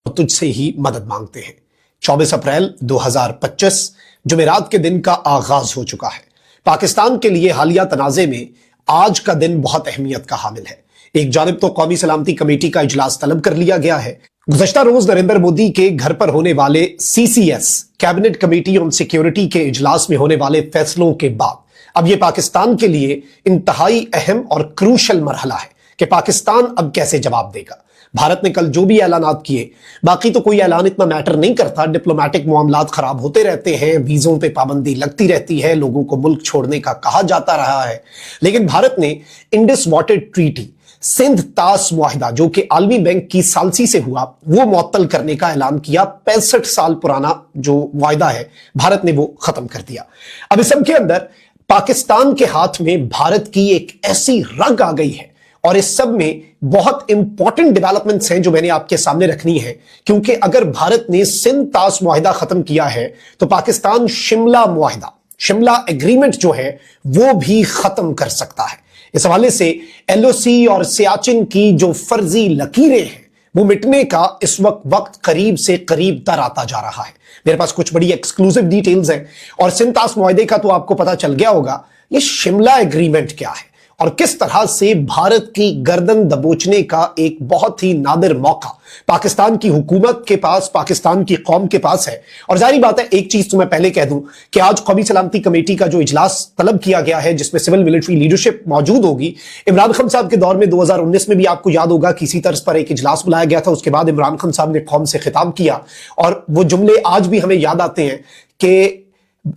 और तुझसे ही मदद मांगते हैं। 24 अप्रैल 2025 जुमेरात के दिन का आगाज हो चुका है। पाकिस्तान के लिए हालिया तनाज़े में आज का दिन बहुत अहमियत का हामिल है। एक जानिब तो कौमी सलामती कमेटी का इजलास तलब कर लिया गया है। गुज़श्ता रोज नरेंद्र मोदी के घर पर होने वाले CCS cabinet committee on security के इजलास में होने वाले फैसलों के बाद अब यह पाकिस्तान के लिए इंतहाई अहम और क्रूशल मरहला है कि पाकिस्तान अब कैसे जवाब देगा। भारत ने कल जो भी ऐलानात किए, बाकी तो कोई ऐलान इतना मैटर नहीं करता, डिप्लोमेटिक मामलात खराब होते रहते हैं, वीजों पे पाबंदी लगती रहती है, लोगों को मुल्क छोड़ने का कहा जाता रहा है, लेकिन भारत ने इंडस वाटर ट्रीटी सिंध तास मुआहिदा जो कि आलमी बैंक की सालसी से हुआ वो मुअत्तल करने का ऐलान किया। 65 साल पुराना जो मुआहिदा है भारत ने वो खत्म कर दिया। अब इस सब के अंदर पाकिस्तान के हाथ में भारत की एक ऐसी रग आ गई है और इस सब में बहुत इंपॉर्टेंट डेवलपमेंट्स हैं जो मैंने आपके सामने रखनी है, क्योंकि अगर भारत ने सिंध तास मुआहिदा खत्म किया है तो पाकिस्तान शिमला मुआहिदा, शिमला एग्रीमेंट जो है वो भी खत्म कर सकता है। इस हवाले से LOC और सियाचिन की जो फर्जी लकीरें हैं वो मिटने का इस वक्त करीब से करीब तर आता जा रहा है। मेरे पास कुछ बड़ी एक्सक्लूसिव डिटेल्स हैं और सिंध तास मुआहिदे का तो आपको पता चल गया होगा। ये शिमला एग्रीमेंट क्या है और किस तरह से भारत की गर्दन दबोचने का एक बहुत ही नादिर मौका पाकिस्तान की हुकूमत के पास, पाकिस्तान की कौम के पास है। और जाहिर बात है, एक चीज तो मैं पहले कह दूं कि आज कौमी सलामती कमेटी का जो इजलास तलब किया गया है जिसमें सिविल मिलिट्री लीडरशिप मौजूद होगी। इमरान खान साहब के दौर में 2019 में भी आपको याद होगा किसी तर्ज पर एक इजलास बुलाया गया था। उसके बाद इमरान खान साहब ने कौम से खिताब किया और वो जुमले आज भी हमें याद आते हैं कि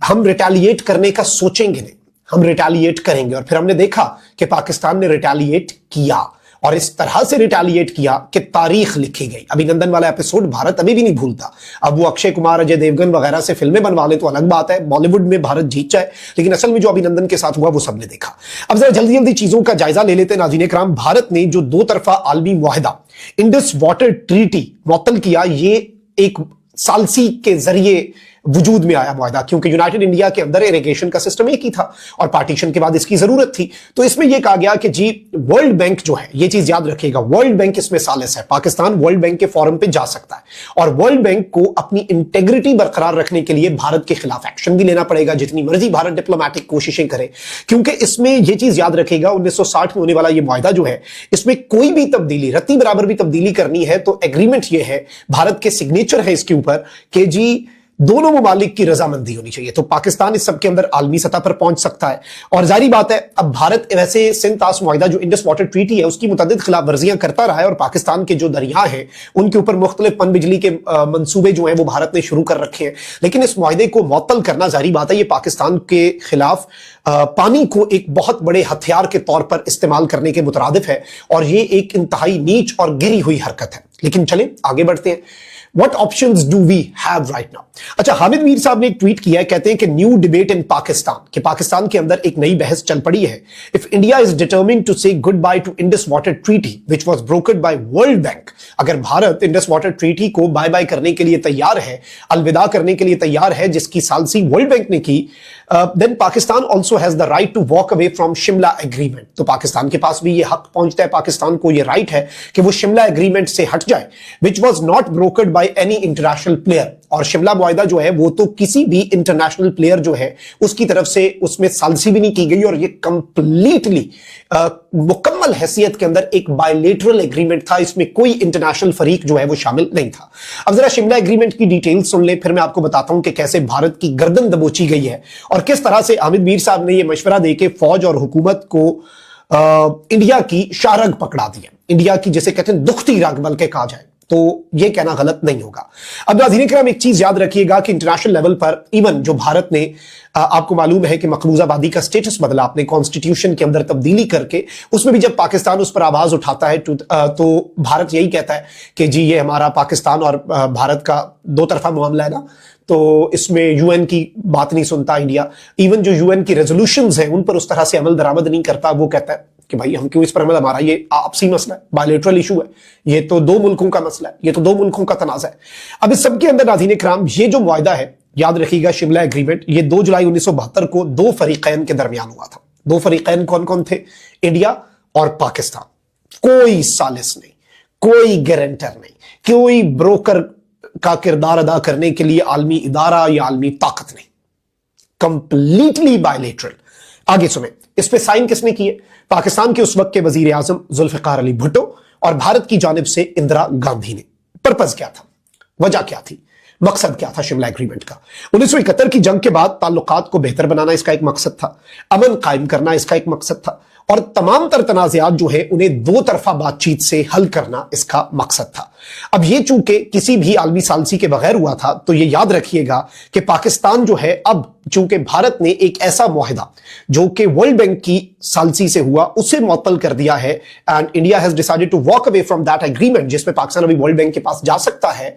हम रिटेलिएट करने का सोचेंगे नहीं, हम रिटेलिएट करेंगे। और फिर हमने देखा कि पाकिस्तान ने रिटेलिएट किया और इस तरह से रिटेलिएट किया कि तारीख लिखी गई। अभिनंदन वाला एपिसोड भारत अभी भी नहीं भूलता। अब वो अक्षय कुमार, अजय देवगन वगैरह से फिल्में बनवा ले तो अलग बात है, बॉलीवुड में भारत जीत जाए, लेकिन असल में जो अभिनंदन के साथ हुआ वो सबने देखा। अब जरा जल्दी जल्दी चीजों का जायजा ले लेते हैं नाज़रीन इकराम। भारत ने जो दो तरफा आलमी मुआहिदा इंडस वाटर ट्रीटी मुअत्तल किया, ये एक सालसी के जरिए वजूद में आया मुआहिदा, क्योंकि यूनाइटेड इंडिया के अंदर इरिगेशन का सिस्टम एक ही था और पार्टीशन के बाद इसकी जरूरत थी। तो इसमें यह कहा गया कि जी वर्ल्ड बैंक जो है, ये चीज याद रखिएगा, वर्ल्ड बैंक इसमें सालिस है। पाकिस्तान वर्ल्ड बैंक के फोरम पे जा सकता है और वर्ल्ड बैंक को अपनी इंटेग्रिटी बरकरार रखने के लिए भारत के खिलाफ एक्शन भी लेना पड़ेगा, जितनी मर्जी भारत डिप्लोमेटिक कोशिशें करे, क्योंकि इसमें यह चीज याद रखिएगा 1960 में होने वाला यह मुआहिदा जो है, इसमें कोई भी तब्दीली, रत्ती बराबर भी तब्दीली करनी है तो एग्रीमेंट यह है, भारत के सिग्नेचर है इसके ऊपर कि जी दोनों ममालिक की रजामंदी होनी चाहिए। तो पाकिस्तान इस सब के अंदर आलमी सतह पर पहुंच सकता है। और जारी बात है, अब भारत वैसे सिंध तास मुआहिदा जो इंडस वाटर ट्रीटी है उसकी मुतअद्दिद खिलाफ वर्जियां करता रहा है और पाकिस्तान के जो दरिया हैं उनके ऊपर मुख्तलिफ पन बिजली के मंसूबे जो हैं वो भारत ने शुरू कर रखे हैं। लेकिन इस मुआहिदे को मुअत्तल करना, जारी बात है, ये पाकिस्तान के खिलाफ पानी को एक बहुत बड़े हथियार के तौर पर इस्तेमाल करने के मुतरादिफ है और ये एक इंतहाई नीच और गिरी हुई हरकत है। लेकिन चलें आगे बढ़ते हैं। What options do we have right now? अच्छा, हामिद मीर साहब ने एक ट्वीट किया है, कहते हैं कि न्यू डिबेट इन पाकिस्तान, कि पाकिस्तान के अंदर एक नई बहस चल पड़ी है। If India is determined to say goodbye to Indus water treaty which was brokered by World Bank, अगर भारत इंडस वाटर ट्रीटी को बाय बाय करने के लिए तैयार है, अलविदा करने के लिए तैयार है, जिसकी सालसी वर्ल्ड बैंक ने की, then Pakistan also has the right to walk away from Shimla agreement. तो पाकिस्तान के पास भी ये हक पहुंचता है, पाकिस्तान को ये राइट है कि वो शिमला एग्रीमेंट से हट जाए, which was not brokered by any international player. और शिमला मुआहिदा जो है वो तो किसी भी इंटरनेशनल प्लेयर जो है उसकी तरफ से उसमें सालसी भी नहीं की गई और ये कंप्लीटली मुकम्मल हैसियत के अंदर एक बायलेटरल एग्रीमेंट था, इसमें कोई इंटरनेशनल फरीक जो है वो शामिल नहीं था। अब जरा शिमला एग्रीमेंट की डिटेल्स सुन ले, फिर मैं आपको बताता हूं कि कैसे भारत की गर्दन दबोची गई है और किस तरह से हामिद मीर साहब ने यह मशवरा देके फौज और हुकूमत को इंडिया की शारग पकड़ा दी है, इंडिया की जिसे कहते हैं दुखती रग बल्कि कहा जाए तो ये कहना गलत नहीं होगा। अब नाज़रीन इकराम एक चीज याद रखिएगा कि इंटरनेशनल लेवल पर इवन जो भारत ने, आपको मालूम है कि मकबूज आबादी का स्टेटस बदला अपने कॉन्स्टिट्यूशन के अंदर तब्दीली करके, उसमें भी जब पाकिस्तान उस पर आवाज उठाता है तो भारत यही कहता है कि जी ये हमारा पाकिस्तान और भारत का दो तरफा मामला है ना, तो इसमें यूएन की बात नहीं सुनता इंडिया, इवन जो यूएन की रेजोल्यूशंस हैं उन पर उस तरह से अमल दरामद नहीं करता। वो कहता है कि भाई हम क्यों इस पर अमल, हमारा ये आपसी मसला है, बायलेटरल इशू है, ये तो दो मुल्कों का मसला है, ये तो दो मुल्कों का तनाज़ा है। अब इस सब के अंदर नाज़रीन इकराम ये जो मुआहिदा है, याद रखिएगा शिमला एग्रीमेंट, ये 2 जुलाई 1972 को दो फरीकैन के दरमियान हुआ था। दो फरीकैन कौन कौन थे? इंडिया और पाकिस्तान। कोई सालिस नहीं, कोई गारंटर नहीं कोई ब्रोकर का किरदार अदा करने के लिए आलमी इदारा या आलमी ताकत नहीं, कंप्लीटली बायलेटरल। आगे सुने, इस पे साइन किसने किए? पाकिस्तान के उस वक्त के वजीर आजम जुल्फिकार अली भुट्टो और भारत की जानिब से इंदिरा गांधी ने। पर्पज क्या था, वजह क्या थी, मकसद क्या था शिमला एग्रीमेंट का? 1971 की जंग के बाद ताल्लुकात को बेहतर बनाना इसका एक मकसद था, अमन कायम करना इसका एक मकसद था, और तमाम तर तनाज़ात जो है उन्हें दो तरफा बातचीत से हल करना इसका मकसद था। अब ये चूंकि किसी भी आलमी सालसी के बगैर हुआ था, तो ये याद रखिएगा कि पाकिस्तान जो है, अब चूंकि भारत ने एक ऐसा मुआहिदा जो कि वर्ल्ड बैंक की सालसी से हुआ उसे मुअत्तल कर दिया है, and India has decided to walk away from that agreement, जिसमें पाकिस्तान अभी वर्ल्ड बैंक के पास जा सकता है,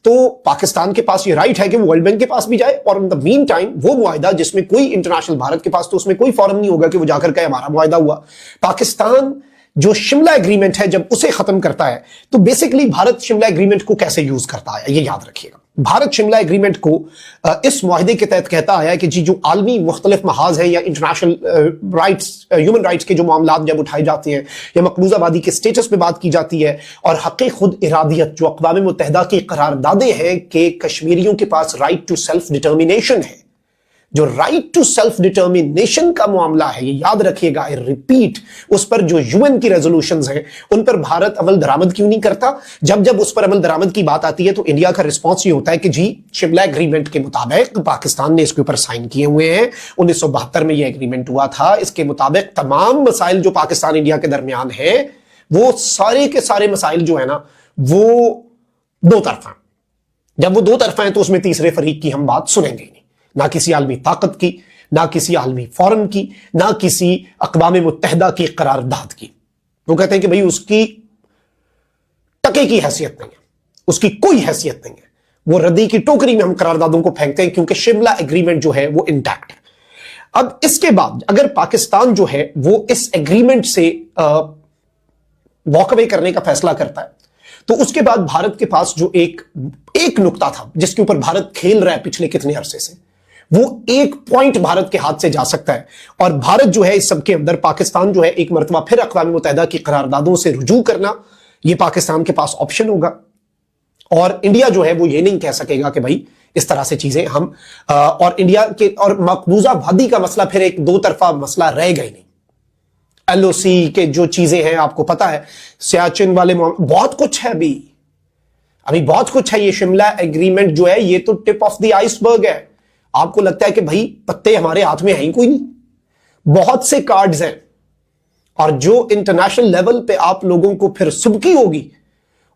तो पाकिस्तान के पास ये राइट है कि वो वर्ल्ड बैंक के पास भी जाए, और इन द मीन टाइम वो मुआहिदा जिसमें कोई इंटरनेशनल, भारत के पास तो उसमें कोई फॉरम नहीं होगा कि वो जाकर कहे हमारा मुआहिदा हुआ। पाकिस्तान जो शिमला एग्रीमेंट है जब उसे खत्म करता है, तो बेसिकली भारत शिमला एग्रीमेंट को कैसे यूज करता है ये याद रखिएगा। भारत शिमला एग्रीमेंट को इस मुआहिदे के तहत कहता है कि जी जो आलमी मुख्तलिफ महाज है या इंटरनेशनल राइट्स, ह्यूमन राइट्स के जो मामलात जब उठाए जाते हैं या मकबूजाबादी के स्टेटस पे बात की जाती है, और हक़ खुद इरादियत जो अक़वाम मुत्तहिदा की करारदादें हैं कि कश्मीरियों के पास राइट टू सेल्फ डिटर्मिनेशन है, जो राइट टू सेल्फ डिटर्मिनेशन का मामला है, ये याद रखिएगा, रिपीट, उस पर जो यूएन की रेजोल्यूशंस हैं उन पर भारत अमल दरामद क्यों नहीं करता? जब जब उस पर अमल दरामद की बात आती है तो इंडिया का रिस्पॉन्स ये होता है कि जी शिमला एग्रीमेंट के मुताबिक पाकिस्तान ने इसके ऊपर साइन किए हुए हैं, 1972 में ये एग्रीमेंट हुआ था, इसके मुताबिक तमाम मसाइल जो पाकिस्तान इंडिया के दरमियान है वो सारे के सारे मसाइल जो है ना वो दो तरफा। जब वो दो तरफा है तो उसमें तीसरे फरीक की हम बात सुनेंगे नहीं, ना किसी आलमी ताकत की, ना किसी आलमी फॉरम की, ना किसी अक़वाम मुत्तहिदा की करारदाद की। वो कहते हैं कि भाई उसकी टके की हैसियत नहीं है, उसकी कोई हैसियत नहीं है, वो रद्दी की टोकरी में हम करारदादों को फेंकते हैं क्योंकि शिमला एग्रीमेंट जो है वो इंटैक्ट है। अब इसके बाद अगर पाकिस्तान जो है वो इस एग्रीमेंट से वॉक अवे करने का फैसला करता है, तो उसके बाद भारत के पास जो एक नुक्ता था जिसके ऊपर भारत खेल रहा है पिछले कितने अरसे से, वो एक पॉइंट भारत के हाथ से जा सकता है, और भारत जो है इस सब के अंदर, पाकिस्तान जो है एक मरतबा फिर अक़वाम मुत्तहिदा की करारदादों से रुजू करना, ये पाकिस्तान के पास ऑप्शन होगा, और इंडिया जो है वो ये नहीं कह सकेगा कि भाई इस तरह से चीजें हम और इंडिया के और मकबूजा वादी का मसला फिर एक दो तरफा मसला रहेगा ही नहीं। एलओसी के जो चीजें हैं आपको पता है, सियाचिन वाले बहुत कुछ है, अभी बहुत कुछ है। ये शिमला एग्रीमेंट जो है ये तो टिप ऑफ द आइसबर्ग है। आपको लगता है कि भाई पत्ते हमारे हाथ में है ही कोई नहीं, बहुत से कार्ड्स हैं, और जो इंटरनेशनल लेवल पे आप लोगों को फिर सुबकी होगी।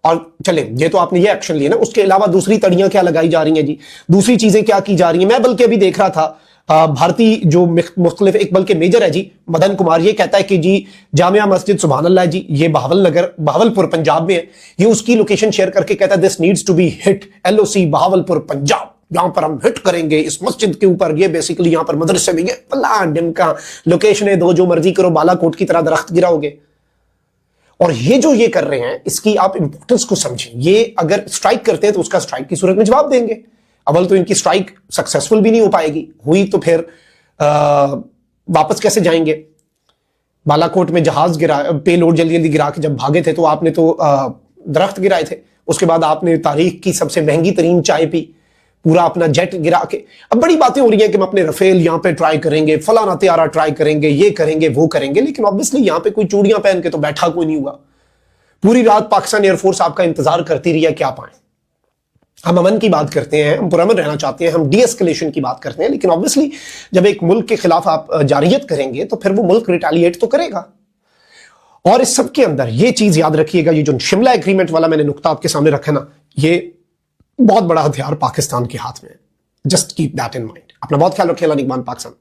और चले, ये तो आपने ये एक्शन लिया ना, उसके अलावा दूसरी तड़ियां क्या लगाई जा रही हैं जी, दूसरी चीजें क्या की जा रही हैं। मैं बल्कि अभी देख रहा था भारतीय जो मुख्तलिफ, एक बल्कि मेजर है जी मदन कुमार, ये कहता है कि जी जामिया मस्जिद सुभान अल्लाह जी, ये बहावलपुर पंजाब में है, ये उसकी लोकेशन शेयर करके कहता है this needs to be hit, LOC Bahawalpur Punjab, यहां पर हम हिट करेंगे इस मस्जिद के ऊपर, ये बेसिकली यहां पर मदरसे में, ये अल्लाह दिन का लोकेशन है, दो जो मर्जी करो, बालाकोट की तरह दरख्त गिराओगे। और ये जो ये कर रहे हैं इसकी आप इंपॉर्टेंस को समझें। ये अगर स्ट्राइक करते हैं तो उसका स्ट्राइक की सूरत में जवाब देंगे। अव्वल तो इनकी स्ट्राइक सक्सेसफुल भी नहीं हो पाएगी, हुई तो फिर वापस कैसे जाएंगे। बालाकोट में जहाज गिरा, पेलोड जल्दी जल्दी गिरा के जब भागे थे तो आपने तो दरख्त गिराए थे, उसके बाद आपने तारीख की सबसे महंगी तरीन चाय पी, पूरा अपना जेट गिरा के। अब बड़ी बातें हो रही हैं कि हम अपने रफेल यहां पे ट्राई करेंगे, फलाना त्यारा ट्राई करेंगे, ये करेंगे वो करेंगे, लेकिन ऑब्वियसली यहां पे कोई चूड़ियां पहन के तो बैठा कोई नहीं हुआ। पूरी रात पाकिस्तान एयरफोर्स आपका इंतजार करती रही है क्या पाए। हम अमन की बात करते हैं, हम पुरअमन रहना चाहते हैं, हम डी एस्केलेशन की बात करते हैं, लेकिन ऑब्वियसली जब एक मुल्क के खिलाफ आप जारियत करेंगे तो फिर वो मुल्क रिटेलिएट तो करेगा। और इस सब के अंदर ये चीज याद रखिएगा, ये जो शिमला एग्रीमेंट वाला मैंने नुक्ता आपके सामने रखा ना, ये बहुत बड़ा हथियार पाकिस्तान के हाथ में है। Just keep that in mind. अपना बहुत ख्याल रखिए। अल्लाह निगहबान पाकिस्तान।